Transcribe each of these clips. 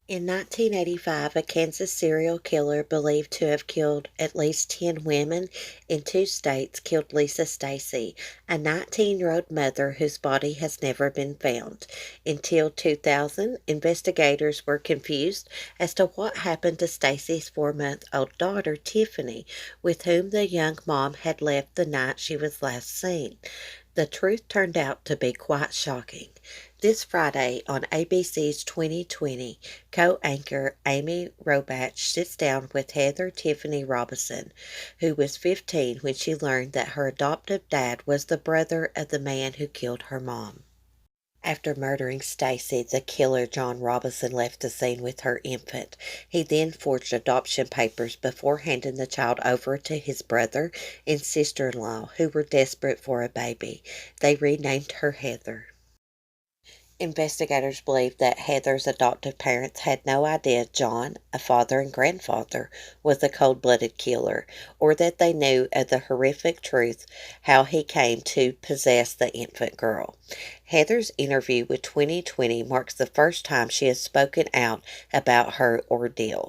In 1985, a Kansas serial killer believed to have killed at least 10 women in 2 states killed Lisa Stacy, a 19-year-old mother whose body has never been found. Until 2000, investigators were confused as to what happened to Stacy's 4-month-old daughter, Tiffany, with whom the young mom had left the night she was last seen. The truth turned out to be quite shocking. This Friday on ABC's 2020, co-anchor Amy Robach sits down with Heather Tiffany Robinson, who was 15 when she learned that her adoptive dad was the brother of the man who killed her mom. After murdering Stacy, the killer John Robinson left the scene with her infant. He then forged adoption papers before handing the child over to his brother and sister-in-law, who were desperate for a baby. They renamed her Heather. Investigators believe that Heather's adoptive parents had no idea John, a father and grandfather, was a cold-blooded killer, or that they knew of the horrific truth how he came to possess the infant girl. Heather's interview with 2020 marks the first time she has spoken out about her ordeal.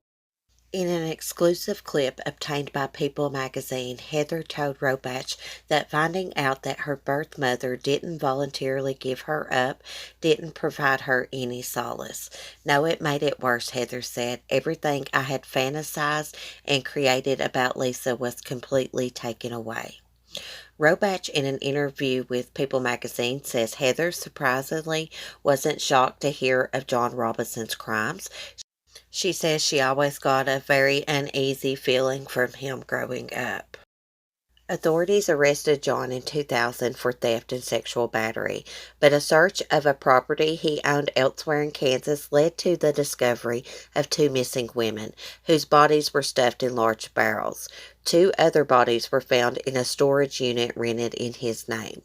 In an exclusive clip obtained by People magazine, Heather told Robach that finding out that her birth mother didn't voluntarily give her up didn't provide her any solace. No, it made it worse, Heather said. Everything I had fantasized and created about Lisa was completely taken away. Robach, in an interview with People magazine, says Heather surprisingly wasn't shocked to hear of John Robinson's crimes. She says she always got a very uneasy feeling from him growing up. Authorities arrested John in 2000 for theft and sexual battery, but a search of a property he owned elsewhere in Kansas led to the discovery of 2 missing women, whose bodies were stuffed in large barrels. 2 other bodies were found in a storage unit rented in his name.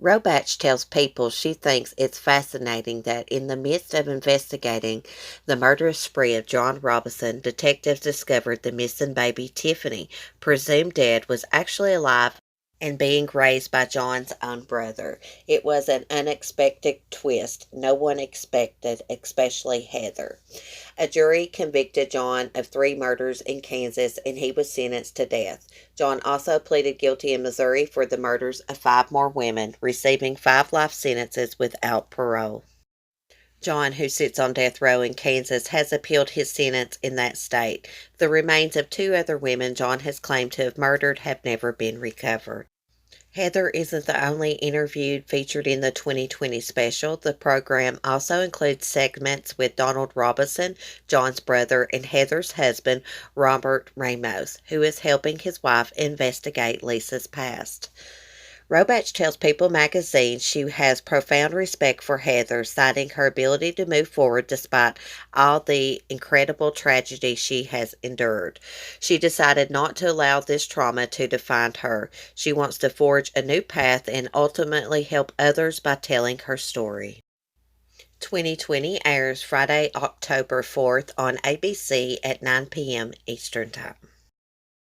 Robach tells People she thinks it's fascinating that in the midst of investigating the murderous spree of John Robinson, detectives discovered the missing baby Tiffany, presumed dead, was actually alive and being raised by John's own brother. It was an unexpected twist no one expected, especially Heather. A jury convicted John of 3 murders in Kansas and he was sentenced to death. John also pleaded guilty in Missouri for the murders of 5 more women, receiving 5 life sentences without parole. John, who sits on death row in Kansas, has appealed his sentence in that state. The remains of 2 other women John has claimed to have murdered have never been recovered. Heather isn't the only interview featured in the 2020 special. The program also includes segments with Donald Robinson, John's brother, and Heather's husband, Robert Ramos, who is helping his wife investigate Lisa's past. Robach tells People magazine she has profound respect for Heather, citing her ability to move forward despite all the incredible tragedy she has endured. She decided not to allow this trauma to define her. She wants to forge a new path and ultimately help others by telling her story. 2020 airs Friday, October 4th on ABC at 9 p.m. Eastern Time.